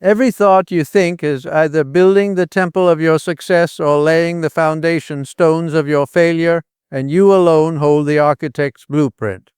Every thought you think is either building the temple of your success or laying the foundation stones of your failure, and you alone hold the architect's blueprint.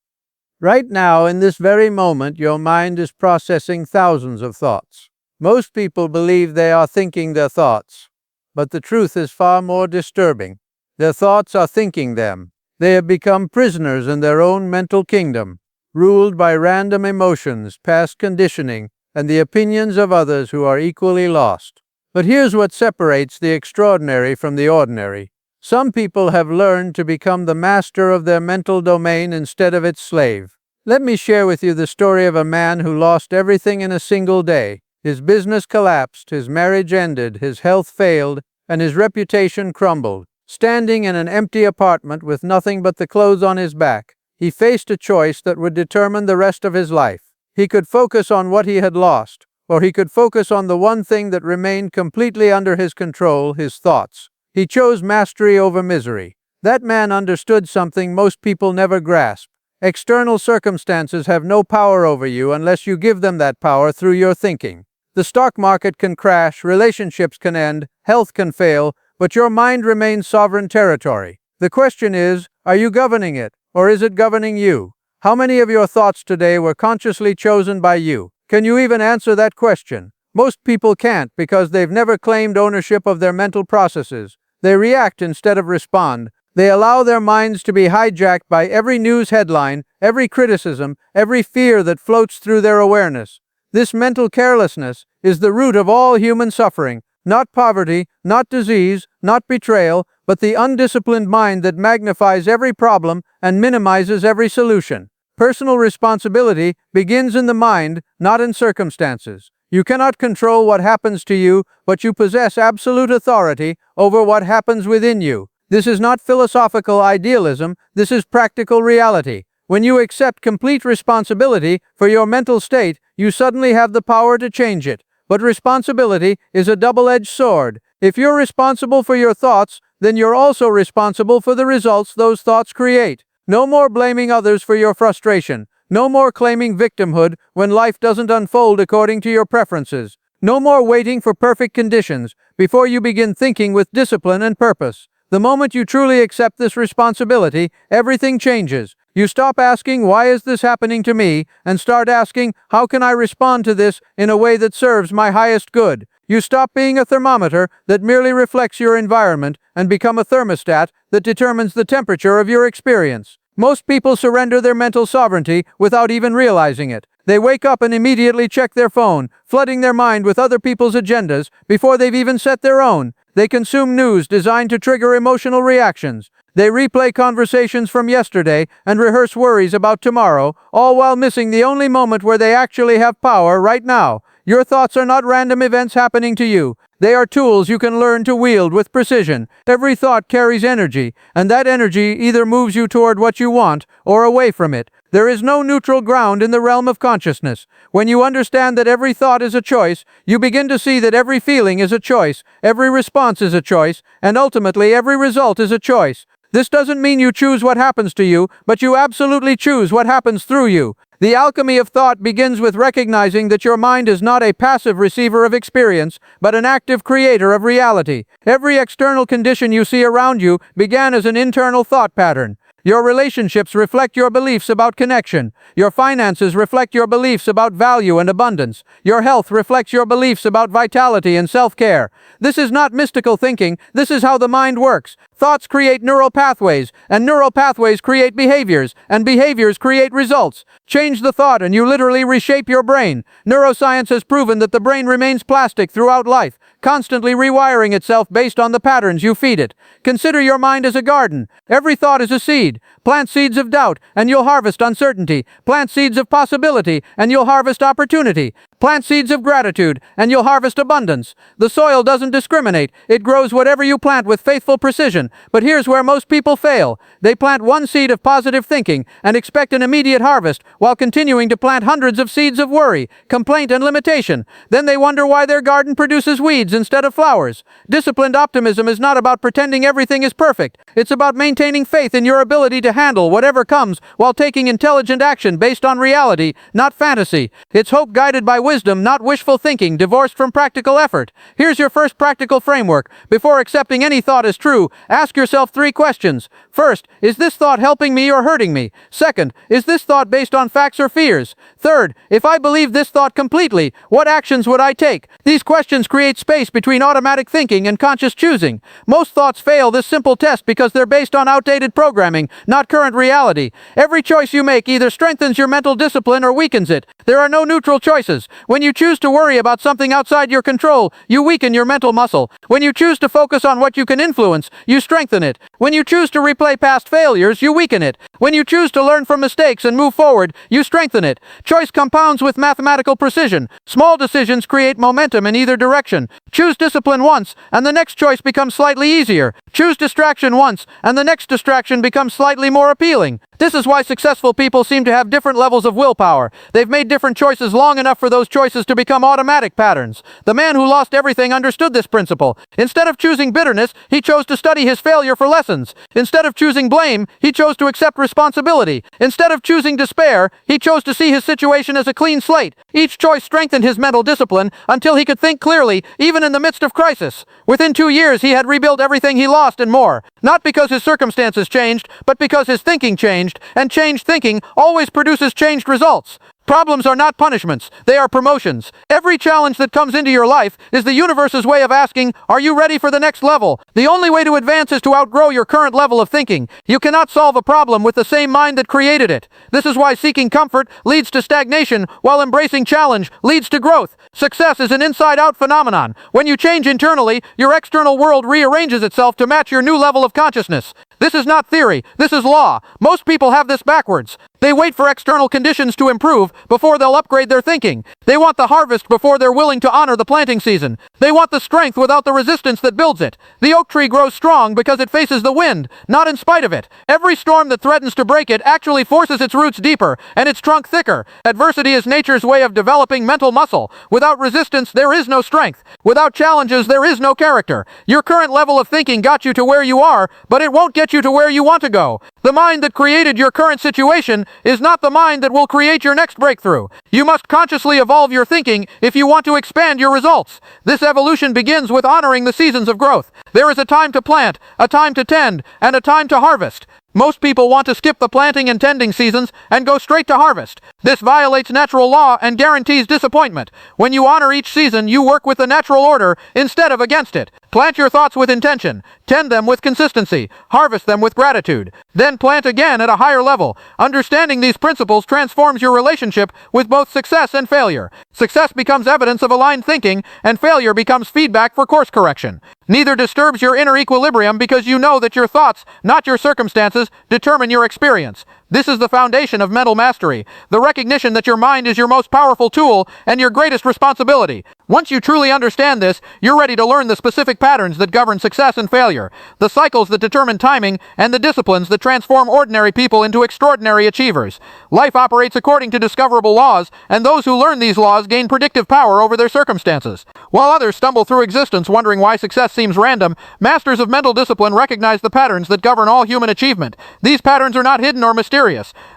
Right now, in this very moment, your mind is processing thousands of thoughts. Most people believe they are thinking their thoughts, but the truth is far more disturbing. Their thoughts are thinking them. They have become prisoners in their own mental kingdom, ruled by random emotions, past conditioning, and the opinions of others who are equally lost. But here's what separates the extraordinary from the ordinary. Some people have learned to become the master of their mental domain instead of its slave. Let me share with you the story of a man who lost everything in a single day. His business collapsed, his marriage ended, his health failed, and his reputation crumbled. Standing in an empty apartment with nothing but the clothes on his back, he faced a choice that would determine the rest of his life. He could focus on what he had lost, or he could focus on the one thing that remained completely under his control, his thoughts. He chose mastery over misery. That man understood something most people never grasp. External circumstances have no power over you unless you give them that power through your thinking. The stock market can crash, relationships can end, health can fail, but your mind remains sovereign territory. The question is, are you governing it, or is it governing you? How many of your thoughts today were consciously chosen by you? Can you even answer that question? Most people can't because they've never claimed ownership of their mental processes. They react instead of respond. They allow their minds to be hijacked by every news headline, every criticism, every fear that floats through their awareness. This mental carelessness is the root of all human suffering, not poverty, not disease, not betrayal, but the undisciplined mind that magnifies every problem and minimizes every solution. Personal responsibility begins in the mind, not in circumstances. You cannot control what happens to you, but you possess absolute authority over what happens within you. This is not philosophical idealism, this is practical reality. When you accept complete responsibility for your mental state, you suddenly have the power to change it. But responsibility is a double-edged sword. If you're responsible for your thoughts, then you're also responsible for the results those thoughts create. No more blaming others for your frustration. No more claiming victimhood when life doesn't unfold according to your preferences. No more waiting for perfect conditions before you begin thinking with discipline and purpose. The moment you truly accept this responsibility, everything changes. You stop asking, why is this happening to me, and start asking, how can I respond to this in a way that serves my highest good? You stop being a thermometer that merely reflects your environment and become a thermostat that determines the temperature of your experience. Most people surrender their mental sovereignty without even realizing it. They wake up and immediately check their phone, flooding their mind with other people's agendas before they've even set their own. They consume news designed to trigger emotional reactions. They replay conversations from yesterday and rehearse worries about tomorrow, all while missing the only moment where they actually have power right now. Your thoughts are not random events happening to you. They are tools you can learn to wield with precision. Every thought carries energy, and that energy either moves you toward what you want or away from it. There is no neutral ground in the realm of consciousness. When you understand that every thought is a choice, you begin to see that every feeling is a choice, every response is a choice, and ultimately every result is a choice. This doesn't mean you choose what happens to you, but you absolutely choose what happens through you. The alchemy of thought begins with recognizing that your mind is not a passive receiver of experience, but an active creator of reality. Every external condition you see around you began as an internal thought pattern. Your relationships reflect your beliefs about connection. Your finances reflect your beliefs about value and abundance. Your health reflects your beliefs about vitality and self-care. This is not mystical thinking. This is how the mind works. Thoughts create neural pathways, and neural pathways create behaviors, and behaviors create results. Change the thought and you literally reshape your brain. Neuroscience has proven that the brain remains plastic throughout life, constantly rewiring itself based on the patterns you feed it. Consider your mind as a garden. Every thought is a seed. Plant seeds of doubt, and you'll harvest uncertainty. Plant seeds of possibility, and you'll harvest opportunity. Plant seeds of gratitude, and you'll harvest abundance. The soil doesn't discriminate. It grows whatever you plant with faithful precision. But here's where most people fail. They plant one seed of positive thinking and expect an immediate harvest, while continuing to plant hundreds of seeds of worry, complaint, and limitation. Then they wonder why their garden produces weeds instead of flowers. Disciplined optimism is not about pretending everything is perfect. It's about maintaining faith in your ability to handle whatever comes while taking intelligent action based on reality, not fantasy. It's hope guided by wisdom wisdom, not wishful thinking, divorced from practical effort. Here's your first practical framework. Before accepting any thought as true, ask yourself 3 questions. First, is this thought helping me or hurting me? Second, is this thought based on facts or fears? Third, if I believe this thought completely, what actions would I take? These questions create space between automatic thinking and conscious choosing. Most thoughts fail this simple test because they're based on outdated programming, not current reality. Every choice you make either strengthens your mental discipline or weakens it. There are no neutral choices. When you choose to worry about something outside your control, you weaken your mental muscle. When you choose to focus on what you can influence, you strengthen it. When you choose to replay past failures, you weaken it. When you choose to learn from mistakes and move forward, you strengthen it. Choice compounds with mathematical precision. Small decisions create momentum in either direction. Choose discipline once, and the next choice becomes slightly easier. Choose distraction once, and the next distraction becomes slightly more appealing. This is why successful people seem to have different levels of willpower. They've made different choices long enough for those choices to become automatic patterns. The man who lost everything understood this principle. Instead of choosing bitterness, he chose to study his failure for lessons. Instead of choosing blame, he chose to accept responsibility. Instead of choosing despair, he chose to see his situation as a clean slate. Each choice strengthened his mental discipline until he could think clearly, even in the midst of crisis. Within 2 years, he had rebuilt everything he lost and more. Not because his circumstances changed, but because his thinking changed, and changed thinking always produces changed results. Problems are not punishments, they are promotions. Every challenge that comes into your life is the universe's way of asking, are you ready for the next level? The only way to advance is to outgrow your current level of thinking. You cannot solve a problem with the same mind that created it. This is why seeking comfort leads to stagnation, while embracing challenge leads to growth. Success is an inside-out phenomenon. When you change internally, your external world rearranges itself to match your new level of consciousness. This is not theory, this is law. Most people have this backwards. They wait for external conditions to improve before they'll upgrade their thinking. They want the harvest before they're willing to honor the planting season. They want the strength without the resistance that builds it. The oak tree grows strong because it faces the wind, not in spite of it. Every storm that threatens to break it actually forces its roots deeper and its trunk thicker. Adversity is nature's way of developing mental muscle. Without resistance, there is no strength. Without challenges, there is no character. Your current level of thinking got you to where you are, but it won't get you to where you want to go. The mind that created your current situation is not the mind that will create your next breakthrough. You must consciously evolve your thinking if you want to expand your results. This evolution begins with honoring the seasons of growth. There is a time to plant, a time to tend, and a time to harvest. Most people want to skip the planting and tending seasons and go straight to harvest. This violates natural law and guarantees disappointment. When you honor each season, you work with the natural order instead of against it. Plant your thoughts with intention. Tend them with consistency. Harvest them with gratitude. Then plant again at a higher level. Understanding these principles transforms your relationship with both success and failure. Success becomes evidence of aligned thinking, and failure becomes feedback for course correction. Neither disturbs your inner equilibrium because you know that your thoughts, not your circumstances, determine your experience. This is the foundation of mental mastery, the recognition that your mind is your most powerful tool and your greatest responsibility. Once you truly understand this, you're ready to learn the specific patterns that govern success and failure, the cycles that determine timing, and the disciplines that transform ordinary people into extraordinary achievers. Life operates according to discoverable laws, and those who learn these laws gain predictive power over their circumstances. While others stumble through existence wondering why success seems random, masters of mental discipline recognize the patterns that govern all human achievement. These patterns are not hidden or mysterious.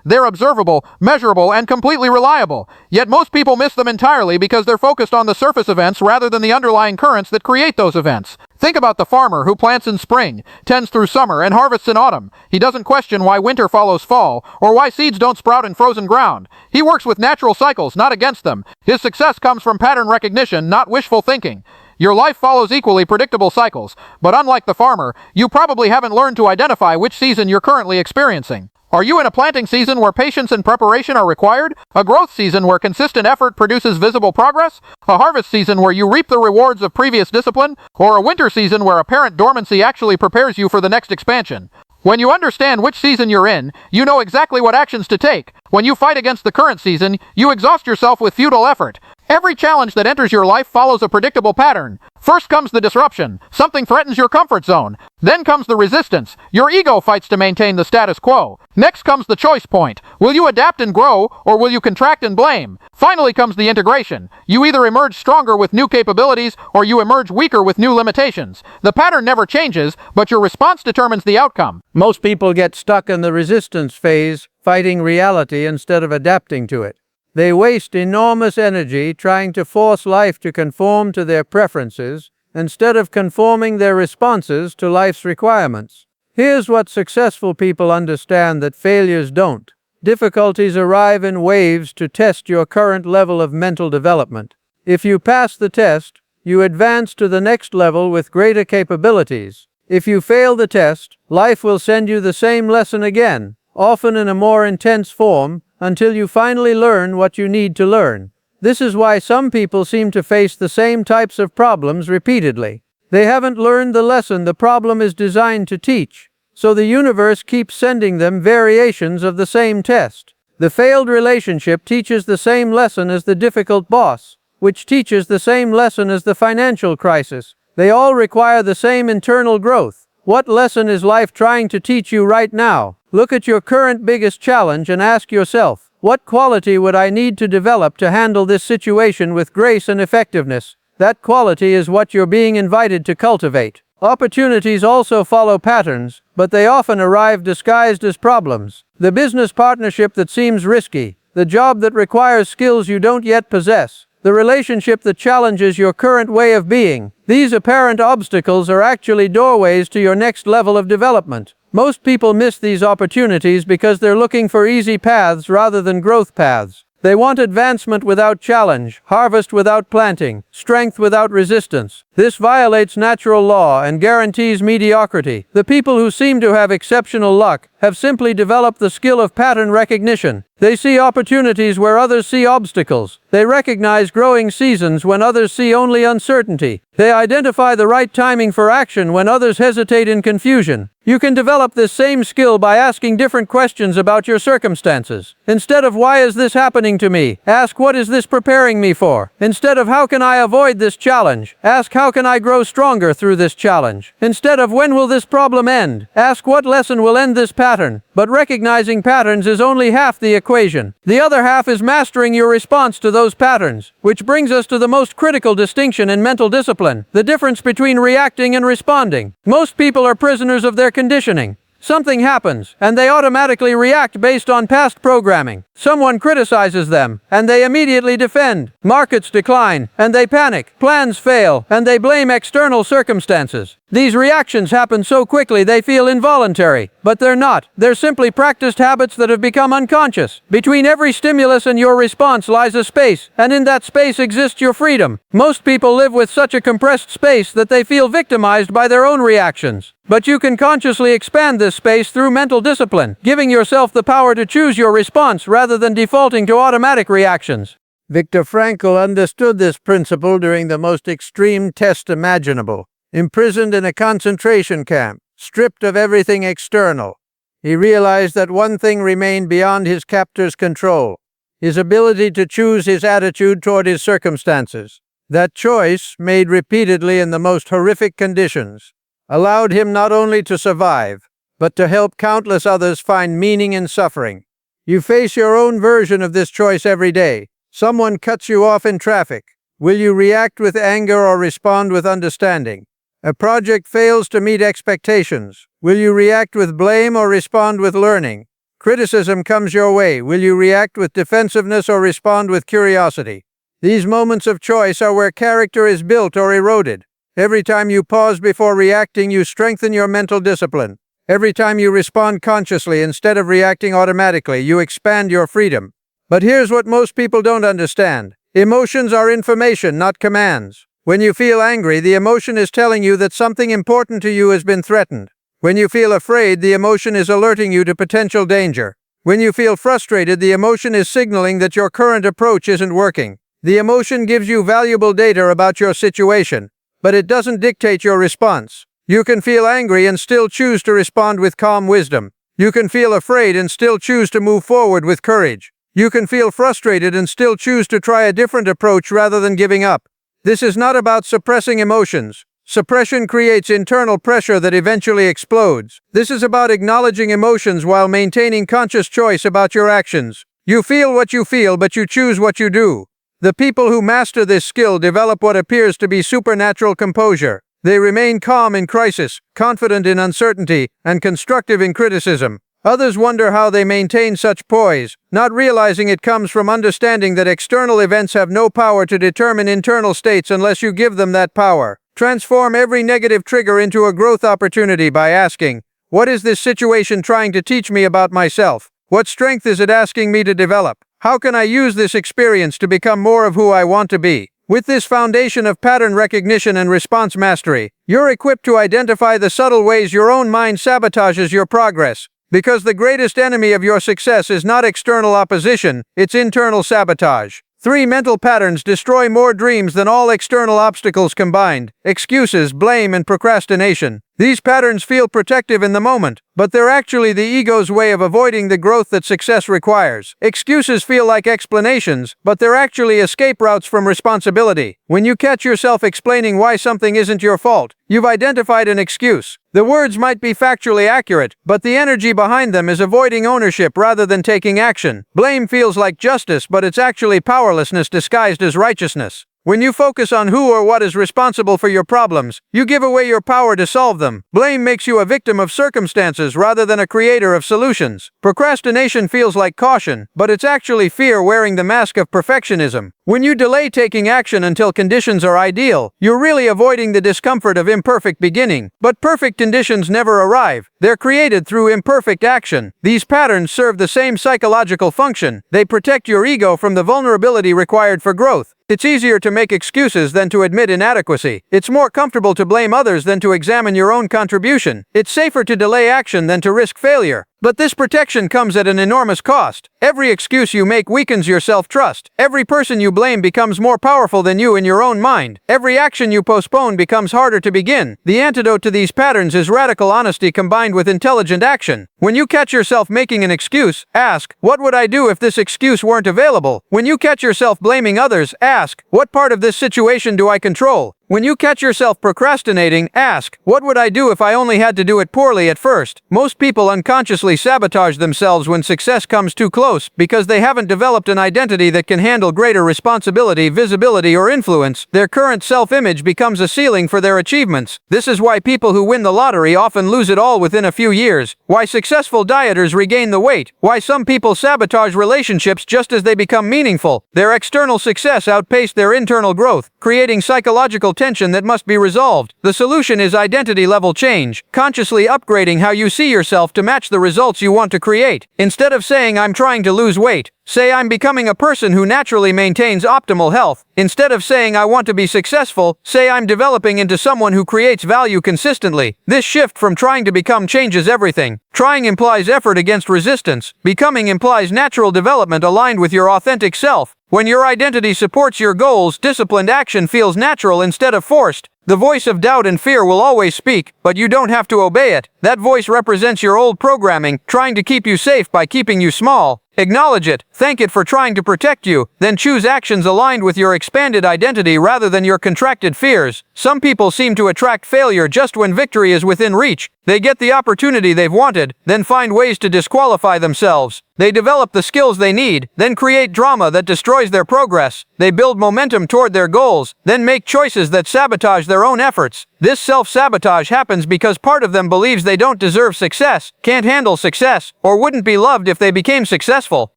They're observable, measurable, and completely reliable. Yet most people miss them entirely because they're focused on the surface events rather than the underlying currents that create those events. Think about the farmer who plants in spring, tends through summer, and harvests in autumn. He doesn't question why winter follows fall, or why seeds don't sprout in frozen ground. He works with natural cycles, not against them. His success comes from pattern recognition, not wishful thinking. Your life follows equally predictable cycles, but unlike the farmer, you probably haven't learned to identify which season you're currently experiencing. Are you in a planting season where patience and preparation are required? A growth season where consistent effort produces visible progress? A harvest season where you reap the rewards of previous discipline? Or a winter season where apparent dormancy actually prepares you for the next expansion? When you understand which season you're in, you know exactly what actions to take. When you fight against the current season, you exhaust yourself with futile effort. Every challenge that enters your life follows a predictable pattern. First comes the disruption. Something threatens your comfort zone. Then comes the resistance. Your ego fights to maintain the status quo. Next comes the choice point. Will you adapt and grow, or will you contract and blame? Finally comes the integration. You either emerge stronger with new capabilities, or you emerge weaker with new limitations. The pattern never changes, but your response determines the outcome. Most people get stuck in the resistance phase, fighting reality instead of adapting to it. They waste enormous energy trying to force life to conform to their preferences instead of conforming their responses to life's requirements. Here's what successful people understand that failures don't. Difficulties arrive in waves to test your current level of mental development. If you pass the test, you advance to the next level with greater capabilities. If you fail the test, life will send you the same lesson again, often in a more intense form, until you finally learn what you need to learn. This is why some people seem to face the same types of problems repeatedly. They haven't learned the lesson the problem is designed to teach, so the universe keeps sending them variations of the same test. The failed relationship teaches the same lesson as the difficult boss, which teaches the same lesson as the financial crisis. They all require the same internal growth. What lesson is life trying to teach you right now? Look at your current biggest challenge and ask yourself, what quality would I need to develop to handle this situation with grace and effectiveness? That quality is what you're being invited to cultivate. Opportunities also follow patterns, but they often arrive disguised as problems. The business partnership that seems risky, the job that requires skills you don't yet possess, the relationship that challenges your current way of being. These apparent obstacles are actually doorways to your next level of development. Most people miss these opportunities because they're looking for easy paths rather than growth paths. They want advancement without challenge, harvest without planting, strength without resistance. This violates natural law and guarantees mediocrity. The people who seem to have exceptional luck have simply developed the skill of pattern recognition. They see opportunities where others see obstacles. They recognize growing seasons when others see only uncertainty. They identify the right timing for action when others hesitate in confusion. You can develop this same skill by asking different questions about your circumstances. Instead of "Why is this happening to me?" ask "What is this preparing me for?" Instead of "How can I avoid this challenge?" ask "How can I grow stronger through this challenge?" Instead of "When will this problem end?" ask "What lesson will end this pattern?" But recognizing patterns is only half the equation. The other half is mastering your response to those patterns, which brings us to the most critical distinction in mental discipline: the difference between reacting and responding. Most people are prisoners of their conditioning. Something happens, and they automatically react based on past programming. Someone criticizes them, and they immediately defend. Markets decline, and they panic. Plans fail, and they blame external circumstances. These reactions happen so quickly they feel involuntary, but they're not. They're simply practiced habits that have become unconscious. Between every stimulus and your response lies a space, and in that space exists your freedom. Most people live with such a compressed space that they feel victimized by their own reactions. But you can consciously expand this space through mental discipline, giving yourself the power to choose your response rather than defaulting to automatic reactions. Viktor Frankl understood this principle during the most extreme test imaginable. Imprisoned in a concentration camp, stripped of everything external, he realized that one thing remained beyond his captor's control: his ability to choose his attitude toward his circumstances. That choice, made repeatedly in the most horrific conditions, allowed him not only to survive, but to help countless others find meaning in suffering. You face your own version of this choice every day. Someone cuts you off in traffic. Will you react with anger or respond with understanding? A project fails to meet expectations. Will you react with blame or respond with learning? Criticism comes your way. Will you react with defensiveness or respond with curiosity? These moments of choice are where character is built or eroded. Every time you pause before reacting, you strengthen your mental discipline. Every time you respond consciously instead of reacting automatically, you expand your freedom. But here's what most people don't understand. Emotions are information, not commands. When you feel angry, the emotion is telling you that something important to you has been threatened. When you feel afraid, the emotion is alerting you to potential danger. When you feel frustrated, the emotion is signaling that your current approach isn't working. The emotion gives you valuable data about your situation, but it doesn't dictate your response. You can feel angry and still choose to respond with calm wisdom. You can feel afraid and still choose to move forward with courage. You can feel frustrated and still choose to try a different approach rather than giving up. This is not about suppressing emotions. Suppression creates internal pressure that eventually explodes. This is about acknowledging emotions while maintaining conscious choice about your actions. You feel what you feel, but you choose what you do. The people who master this skill develop what appears to be supernatural composure. They remain calm in crisis, confident in uncertainty, and constructive in criticism. Others wonder how they maintain such poise, not realizing it comes from understanding that external events have no power to determine internal states unless you give them that power. Transform every negative trigger into a growth opportunity by asking, what is this situation trying to teach me about myself? What strength is it asking me to develop? How can I use this experience to become more of who I want to be? With this foundation of pattern recognition and response mastery, you're equipped to identify the subtle ways your own mind sabotages your progress. Because the greatest enemy of your success is not external opposition, it's internal sabotage. 3 mental patterns destroy more dreams than all external obstacles combined: excuses, blame, and procrastination. These patterns feel protective in the moment, but they're actually the ego's way of avoiding the growth that success requires. Excuses feel like explanations, but they're actually escape routes from responsibility. When you catch yourself explaining why something isn't your fault, you've identified an excuse. The words might be factually accurate, but the energy behind them is avoiding ownership rather than taking action. Blame feels like justice, but it's actually powerlessness disguised as righteousness. When you focus on who or what is responsible for your problems, you give away your power to solve them. Blame makes you a victim of circumstances rather than a creator of solutions. Procrastination feels like caution, but it's actually fear wearing the mask of perfectionism. When you delay taking action until conditions are ideal, you're really avoiding the discomfort of imperfect beginning. But perfect conditions never arrive. They're created through imperfect action. These patterns serve the same psychological function. They protect your ego from the vulnerability required for growth. It's easier to make excuses than to admit inadequacy. It's more comfortable to blame others than to examine your own contribution. It's safer to delay action than to risk failure. But this protection comes at an enormous cost. Every excuse you make weakens your self-trust. Every person you blame becomes more powerful than you in your own mind. Every action you postpone becomes harder to begin. The antidote to these patterns is radical honesty combined with intelligent action. When you catch yourself making an excuse, ask, what would I do if this excuse weren't available? When you catch yourself blaming others, ask, what part of this situation do I control? When you catch yourself procrastinating, ask, what would I do if I only had to do it poorly at first? Most people unconsciously sabotage themselves when success comes too close because they haven't developed an identity that can handle greater responsibility, visibility, or influence. Their current self-image becomes a ceiling for their achievements. This is why people who win the lottery often lose it all within a few years. Why successful dieters regain the weight. Why some people sabotage relationships just as they become meaningful. Their external success outpaced their internal growth, creating psychological tension that must be resolved. The solution is identity level change, consciously upgrading how you see yourself to match the results you want to create. Instead of saying I'm trying to lose weight, say I'm becoming a person who naturally maintains optimal health. Instead of saying I want to be successful, say I'm developing into someone who creates value consistently. This shift from trying to become changes everything. Trying implies effort against resistance. Becoming implies natural development aligned with your authentic self. When your identity supports your goals, disciplined action feels natural instead of forced. The voice of doubt and fear will always speak, but you don't have to obey it. That voice represents your old programming, trying to keep you safe by keeping you small. Acknowledge it, thank it for trying to protect you, then choose actions aligned with your expanded identity rather than your contracted fears. Some people seem to attract failure just when victory is within reach. They get the opportunity they've wanted, then find ways to disqualify themselves. They develop the skills they need, then create drama that destroys their progress. They build momentum toward their goals, then make choices that sabotage their own efforts. This self-sabotage happens because part of them believes they don't deserve success, can't handle success, or wouldn't be loved if they became successful.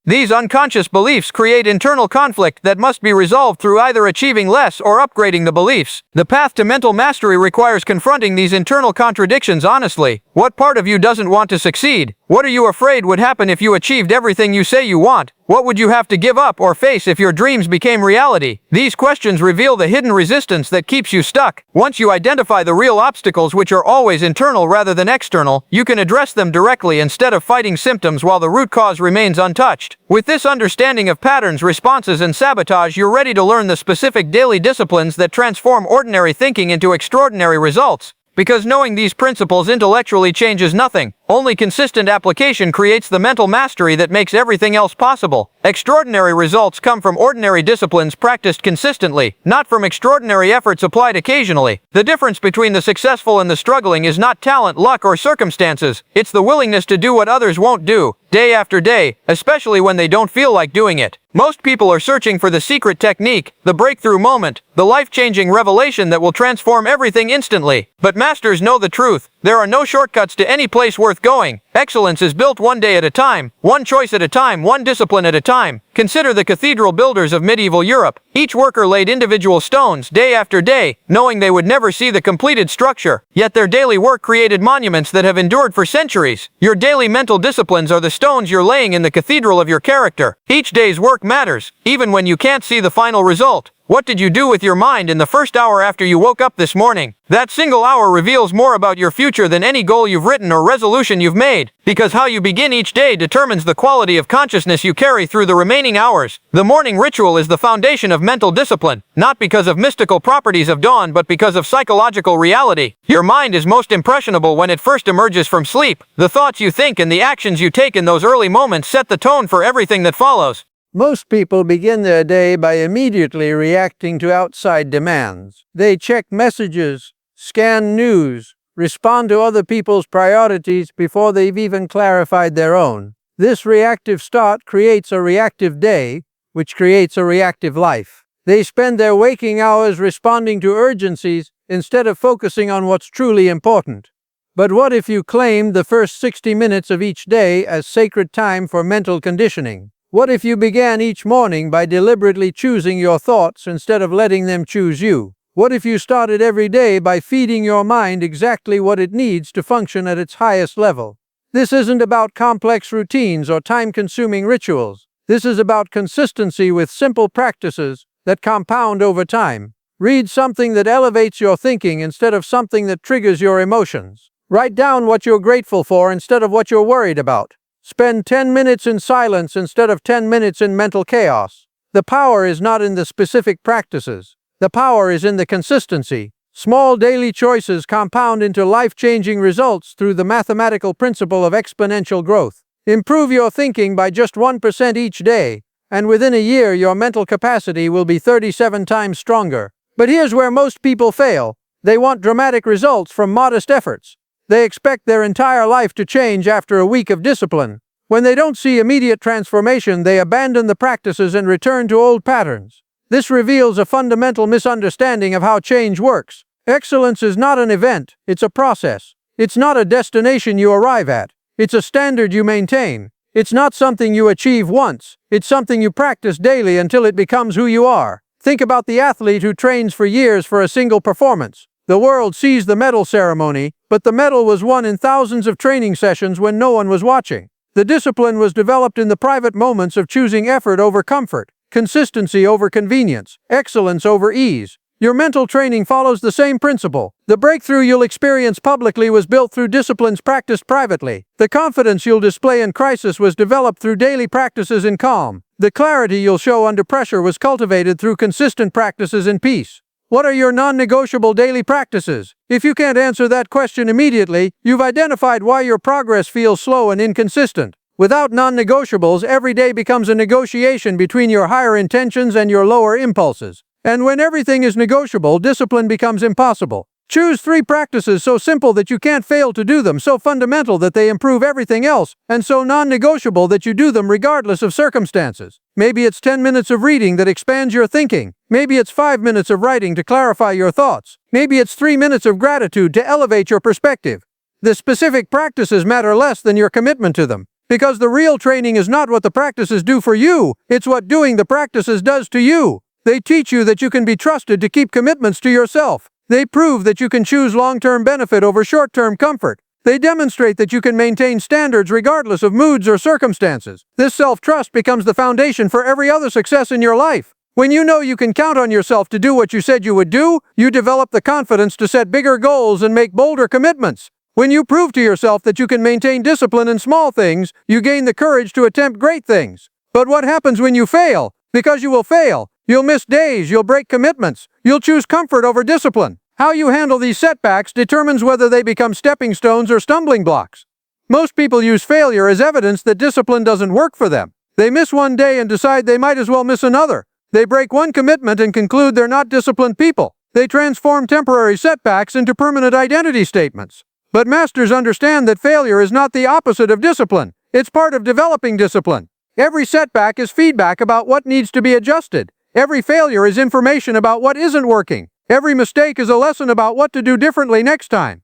These unconscious beliefs create internal conflict that must be resolved through either achieving less or upgrading the beliefs. The path to mental mastery requires confronting these internal contradictions honestly. What part of you doesn't want to succeed? What are you afraid would happen if you achieved everything you say you want? What would you have to give up or face if your dreams became reality? These questions reveal the hidden resistance that keeps you stuck. Once you identify the real obstacles, which are always internal rather than external, you can address them directly instead of fighting symptoms while the root cause remains untouched. With this understanding of patterns, responses, and sabotage, you're ready to learn the specific daily disciplines that transform ordinary thinking into extraordinary results. Because knowing these principles intellectually changes nothing. Only consistent application creates the mental mastery that makes everything else possible. Extraordinary results come from ordinary disciplines practiced consistently, not from extraordinary efforts applied occasionally. The difference between the successful and the struggling is not talent, luck, or circumstances. It's the willingness to do what others won't do, day after day, especially when they don't feel like doing it. Most people are searching for the secret technique, the breakthrough moment, the life-changing revelation that will transform everything instantly. But masters know the truth. There are no shortcuts to any place worth worth going. Excellence is built one day at a time, one choice at a time, one discipline at a time. Consider the cathedral builders of medieval Europe. Each worker laid individual stones day after day, knowing they would never see the completed structure. Yet their daily work created monuments that have endured for centuries. Your daily mental disciplines are the stones you're laying in the cathedral of your character. Each day's work matters, even when you can't see the final result. What did you do with your mind in the first hour after you woke up this morning? That single hour reveals more about your future than any goal you've written or resolution you've made, because how you begin each day determines the quality of consciousness you carry through the remaining hours. The morning ritual is the foundation of mental discipline, not because of mystical properties of dawn but because of psychological reality. Your mind is most impressionable when it first emerges from sleep. The thoughts you think and the actions you take in those early moments set the tone for everything that follows. Most people begin their day by immediately reacting to outside demands. They check messages, scan news, respond to other people's priorities before they've even clarified their own. This reactive start creates a reactive day, which creates a reactive life. They spend their waking hours responding to urgencies instead of focusing on what's truly important. But what if you claimed the first 60 minutes of each day as sacred time for mental conditioning? What if you began each morning by deliberately choosing your thoughts instead of letting them choose you? What if you started every day by feeding your mind exactly what it needs to function at its highest level? This isn't about complex routines or time-consuming rituals. This is about consistency with simple practices that compound over time. Read something that elevates your thinking instead of something that triggers your emotions. Write down what you're grateful for instead of what you're worried about. Spend 10 minutes in silence instead of 10 minutes in mental chaos. The power is not in the specific practices. The power is in the consistency. Small daily choices compound into life-changing results through the mathematical principle of exponential growth. Improve your thinking by just 1% each day, and within a year your mental capacity will be 37 times stronger. But here's where most people fail. They want dramatic results from modest efforts. They expect their entire life to change after a week of discipline. When they don't see immediate transformation, they abandon the practices and return to old patterns. This reveals a fundamental misunderstanding of how change works. Excellence is not an event, it's a process. It's not a destination you arrive at. It's a standard you maintain. It's not something you achieve once. It's something you practice daily until it becomes who you are. Think about the athlete who trains for years for a single performance. The world sees the medal ceremony, but the medal was won in thousands of training sessions when no one was watching. The discipline was developed in the private moments of choosing effort over comfort, consistency over convenience, excellence over ease. Your mental training follows the same principle. The breakthrough you'll experience publicly was built through disciplines practiced privately. The confidence you'll display in crisis was developed through daily practices in calm. The clarity you'll show under pressure was cultivated through consistent practices in peace. What are your non-negotiable daily practices? If you can't answer that question immediately, you've identified why your progress feels slow and inconsistent. Without non-negotiables, every day becomes a negotiation between your higher intentions and your lower impulses. And when everything is negotiable, discipline becomes impossible. Choose 3 practices so simple that you can't fail to do them, so fundamental that they improve everything else, and so non-negotiable that you do them regardless of circumstances. Maybe it's 10 minutes of reading that expands your thinking. Maybe it's 5 minutes of writing to clarify your thoughts. Maybe it's 3 minutes of gratitude to elevate your perspective. The specific practices matter less than your commitment to them. Because the real training is not what the practices do for you, it's what doing the practices does to you. They teach you that you can be trusted to keep commitments to yourself. They prove that you can choose long-term benefit over short-term comfort. They demonstrate that you can maintain standards regardless of moods or circumstances. This self-trust becomes the foundation for every other success in your life. When you know you can count on yourself to do what you said you would do, you develop the confidence to set bigger goals and make bolder commitments. When you prove to yourself that you can maintain discipline in small things, you gain the courage to attempt great things. But what happens when you fail? Because you will fail. You'll miss days, you'll break commitments, you'll choose comfort over discipline. How you handle these setbacks determines whether they become stepping stones or stumbling blocks. Most people use failure as evidence that discipline doesn't work for them. They miss one day and decide they might as well miss another. They break one commitment and conclude they're not disciplined people. They transform temporary setbacks into permanent identity statements. But masters understand that failure is not the opposite of discipline. It's part of developing discipline. Every setback is feedback about what needs to be adjusted. Every failure is information about what isn't working. Every mistake is a lesson about what to do differently next time.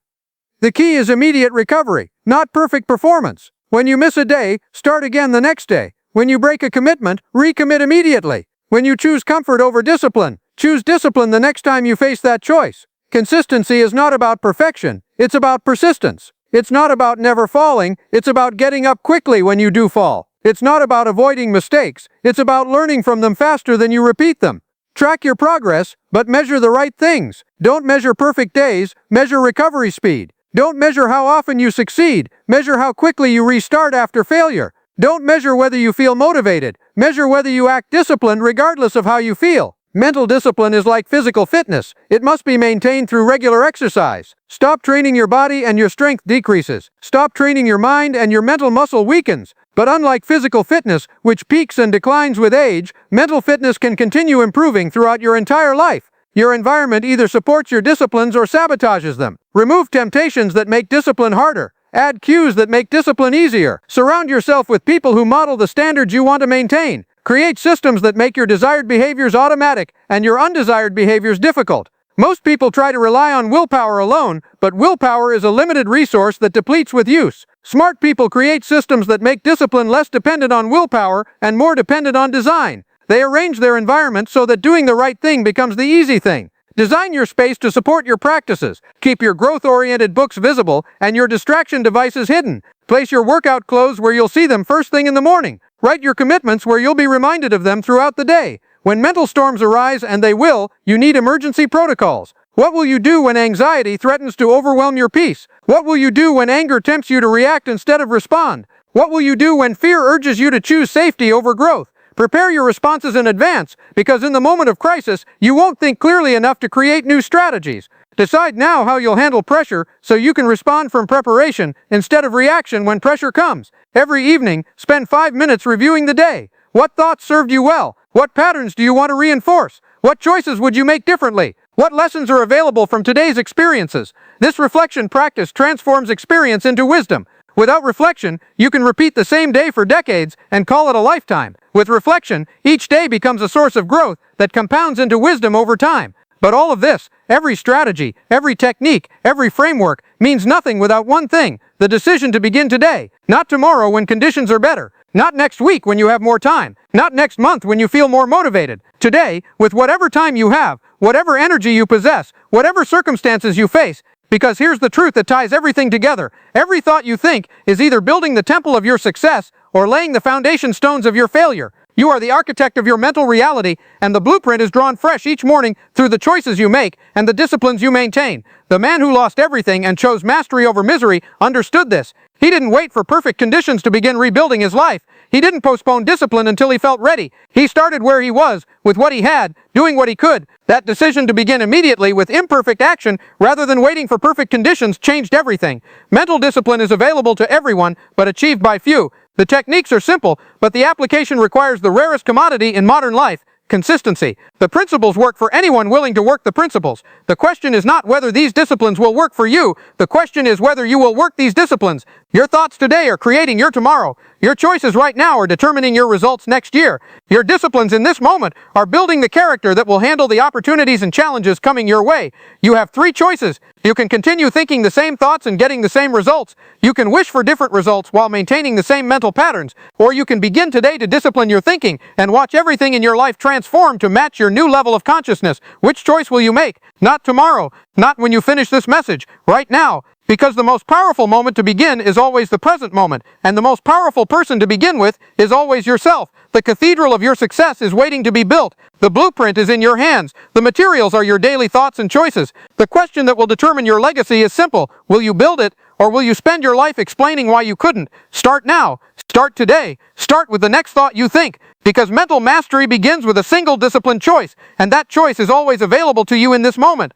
The key is immediate recovery. not perfect performance. When you miss a day, start again the next day. When you break a commitment, recommit immediately. When you choose comfort over discipline, choose discipline the next time you face that choice. Consistency is not about perfection, it's about persistence. It's not about never falling, it's about getting up quickly when you do fall. It's not about avoiding mistakes, it's about learning from them faster than you repeat them. Track your progress, but measure the right things. Don't measure perfect days, measure recovery speed. Don't measure how often you succeed, measure how quickly you restart after failure. Don't measure whether you feel motivated, measure whether you act disciplined regardless of how you feel. Mental discipline is like physical fitness. It must be maintained through regular exercise. Stop training your body and your strength decreases. Stop training your mind and your mental muscle weakens. But unlike physical fitness, which peaks and declines with age, mental fitness can continue improving throughout your entire life. Your environment either supports your disciplines or sabotages them. Remove temptations that make discipline harder. Add cues that make discipline easier. Surround yourself with people who model the standards you want to maintain. Create systems that make your desired behaviors automatic and your undesired behaviors difficult. Most people try to rely on willpower alone, but willpower is a limited resource that depletes with use. Smart people create systems that make discipline less dependent on willpower and more dependent on design. They arrange their environment so that doing the right thing becomes the easy thing. Design your space to support your practices. Keep your growth-oriented books visible and your distraction devices hidden. Place your workout clothes where you'll see them first thing in the morning. Write your commitments where you'll be reminded of them throughout the day. When mental storms arise, and they will, you need emergency protocols. What will you do when anxiety threatens to overwhelm your peace? What will you do when anger tempts you to react instead of respond? What will you do when fear urges you to choose safety over growth? Prepare your responses in advance, because in the moment of crisis, you won't think clearly enough to create new strategies. Decide now how you'll handle pressure so you can respond from preparation instead of reaction when pressure comes. Every evening, spend 5 minutes reviewing the day. What thoughts served you well? What patterns do you want to reinforce? What choices would you make differently? What lessons are available from today's experiences? This reflection practice transforms experience into wisdom. Without reflection, you can repeat the same day for decades and call it a lifetime. With reflection, each day becomes a source of growth that compounds into wisdom over time. But all of this, every strategy, every technique, every framework, means nothing without one thing: the decision to begin today. Not tomorrow when conditions are better. Not next week when you have more time. Not next month when you feel more motivated. Today, with whatever time you have, whatever energy you possess, whatever circumstances you face. Because here's the truth that ties everything together. Every thought you think is either building the temple of your success or laying the foundation stones of your failure. You are the architect of your mental reality, and the blueprint is drawn fresh each morning through the choices you make and the disciplines you maintain. The man who lost everything and chose mastery over misery understood this. He didn't wait for perfect conditions to begin rebuilding his life. He didn't postpone discipline until he felt ready. He started where he was, with what he had, doing what he could. That decision to begin immediately with imperfect action rather than waiting for perfect conditions changed everything. Mental discipline is available to everyone, but achieved by few. The techniques are simple, but the application requires the rarest commodity in modern life: consistency. The principles work for anyone willing to work the principles. The question is not whether these disciplines will work for you. The question is whether you will work these disciplines. Your thoughts today are creating your tomorrow. Your choices right now are determining your results next year. Your disciplines in this moment are building the character that will handle the opportunities and challenges coming your way. You have 3 choices. You can continue thinking the same thoughts and getting the same results. You can wish for different results while maintaining the same mental patterns. Or you can begin today to discipline your thinking and watch everything in your life transform to match your new level of consciousness. Which choice will you make? Not tomorrow. Not when you finish this message. Right now. Because the most powerful moment to begin is always the present moment, and the most powerful person to begin with is always yourself. The cathedral of your success is waiting to be built. The blueprint is in your hands. The materials are your daily thoughts and choices. The question that will determine your legacy is simple. Will you build it, or will you spend your life explaining why you couldn't? Start now. Start today. Start with the next thought you think. Because mental mastery begins with a single disciplined choice, and that choice is always available to you in this moment.